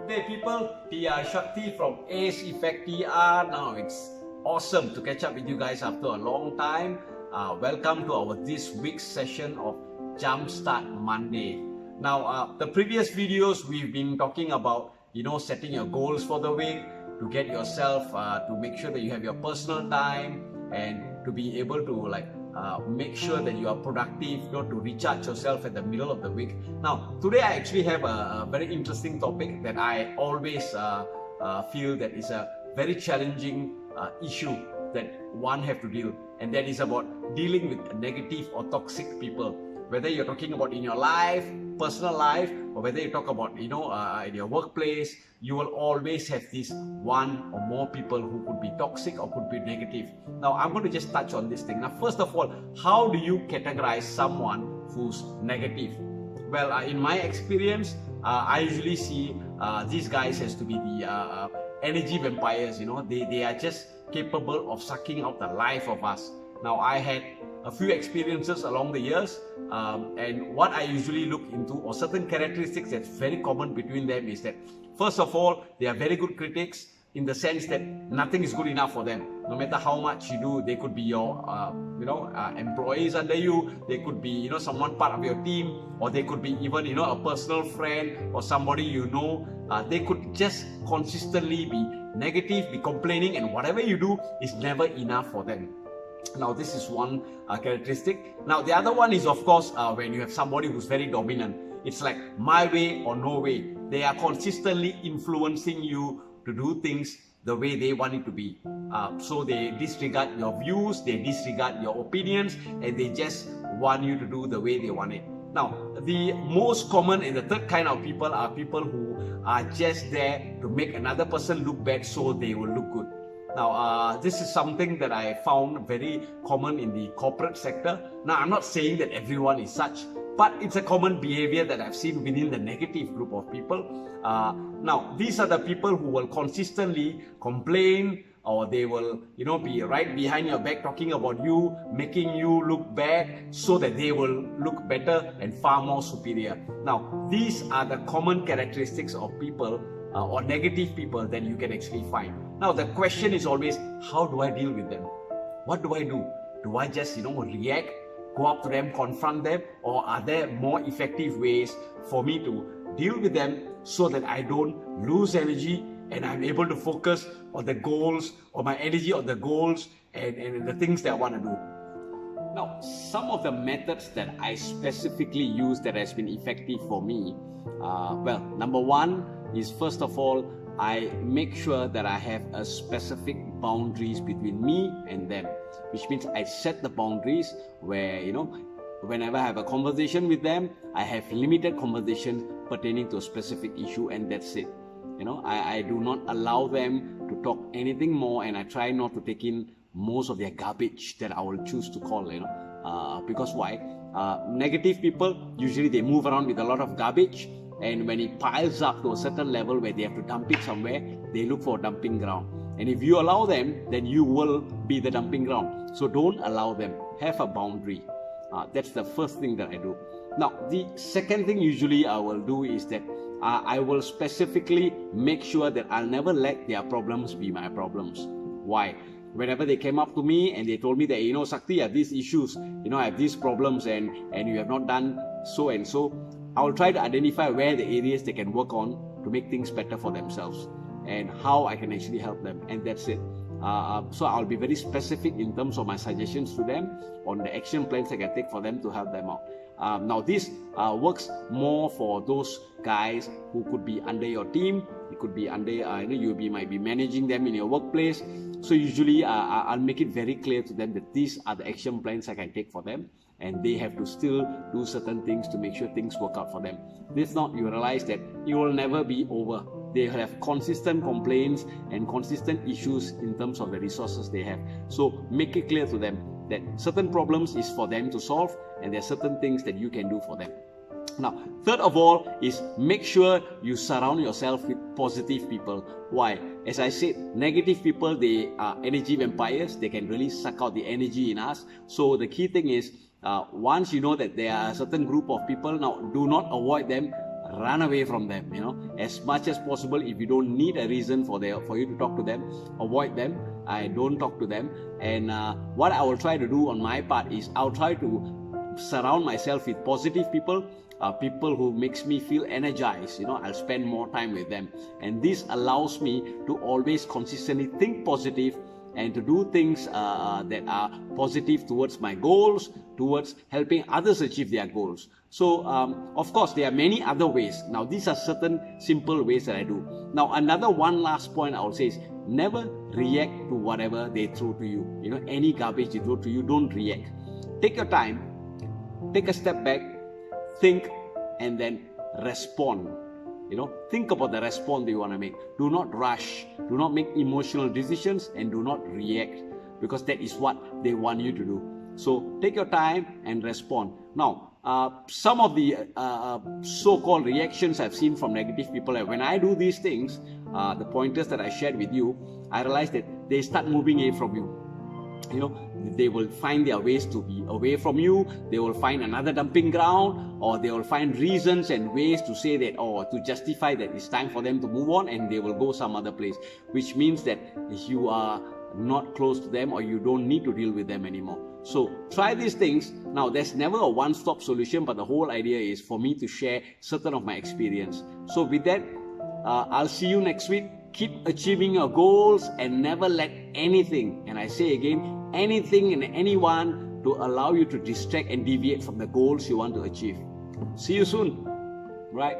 day people, PR Shakti from Ace Effect PR. Now it's awesome to catch up with you guys after a long time. Welcome to our this week's session of Jumpstart Monday. Now the previous videos we've been talking about, setting your goals for the week, to get yourself, to make sure that you have your personal time and to be able to make sure that you are productive, to recharge yourself at the middle of the week. Now, today I actually have a very interesting topic that I always feel that is a very challenging issue that one have to deal, and that is about dealing with negative or toxic people. Whether you're talking about in your life, personal life, or whether you talk about in your workplace, you will always have this one or more people who could be toxic or could be negative. Now I'm going to just touch on this thing. Now first of all, how do you categorize someone who's negative? Well, in my experience, I usually see these guys as to be the energy vampires. They are just capable of sucking out the life of us. Now I had a few experiences along the years, and what I usually look into, or certain characteristics that's very common between them, is that first of all, they are very good critics, in the sense that nothing is good enough for them. No matter how much you do, they could be your employees under you, they could be someone part of your team, or they could be even a personal friend or somebody they could just consistently be negative, be complaining, and whatever you do is never enough for them. Now this is one characteristic. Now the other one is, of course, when you have somebody who's very dominant. It's like my way or no way. They are consistently influencing you to do things the way they want it to be. So they disregard your views, they disregard your opinions, and they just want you to do the way they want it. Now, the most common and the third kind of people are people who are just there to make another person look bad so they will look good. Now, this is something that I found very common in the corporate sector. Now, I'm not saying that everyone is such, but it's a common behavior that I've seen within the negative group of people. Now, these are the people who will consistently complain, or they will, be right behind your back talking about you, making you look bad so that they will look better and far more superior. Now, these are the common characteristics of people or negative people that you can actually find. Now, the question is always, how do I deal with them? What do I do? Do I just, react, go up to them, confront them, or are there more effective ways for me to deal with them so that I don't lose energy and I'm able to focus on the goals, or my energy on the goals and the things that I want to do? Now, some of the methods that I specifically use that has been effective for me, well, number one is, first of all, I make sure that I have a specific boundaries between me and them, which means I set the boundaries where, whenever I have a conversation with them, I have limited conversation pertaining to a specific issue, and that's it. I do not allow them to talk anything more, and I try not to take in most of their garbage that I will choose to call, because why? Negative people, usually they move around with a lot of garbage, and when it piles up to a certain level where they have to dump it somewhere, they look for a dumping ground. And if you allow them, then you will be the dumping ground. So don't allow them. Have a boundary. That's the first thing that I do. Now, the second thing usually I will do is that I will specifically make sure that I'll never let their problems be my problems. Why? Whenever they came up to me and they told me that, Sakti, I have these issues, I have these problems, and you have not done so and so, I will try to identify where the areas they can work on to make things better for themselves and how I can actually help them, and that's it. So I'll be very specific in terms of my suggestions to them on the action plans I can take for them to help them out. Now this works more for those guys who could be under your team. It could be under, you might be managing them in your workplace. So usually I'll make it very clear to them that these are the action plans I can take for them, and they have to still do certain things to make sure things work out for them. If not, you realize that it will never be over. They have consistent complaints and consistent issues in terms of the resources they have. So make it clear to them that certain problems is for them to solve, and there are certain things that you can do for them. Now, third of all is make sure you surround yourself with positive people. Why? As I said, negative people, they are energy vampires. They can really suck out the energy in us. So the key thing is, once you know that there are a certain group of people, now do not avoid them. run away from them, as much as possible. If you don't need a reason for you to talk to them, avoid them. I don't talk to them. And what I will try to do on my part is I'll try to surround myself with positive people, people who makes me feel energized. I'll spend more time with them, and this allows me to always consistently think positive and to do things that are positive towards my goals, towards helping others achieve their goals. So of course there are many other ways. Now these are certain simple ways that I do. Now another one last point I will say is never react to whatever they throw to you. Any garbage they throw to you, don't react. Take your time, take a step back, think, and then respond. Think about the response that you want to make. Do not rush, do not make emotional decisions, and do not react, because that is what they want you to do. So take your time and respond. Now, some of the so-called reactions I've seen from negative people, when I do these things, the pointers that I shared with you, I realized that they start moving away from you. They will find their ways to be away from you. They will find another dumping ground, or they will find reasons and ways to say that, or to justify that it's time for them to move on, and they will go some other place, which means that you are not close to them, or you don't need to deal with them anymore. So try these things. Now there's never a one-stop solution, but the whole idea is for me to share certain of my experience. So with that, I'll see you next week. Keep achieving your goals and never let anything, and I say again, anything and anyone to allow you to distract and deviate from the goals you want to achieve. See you soon. Right?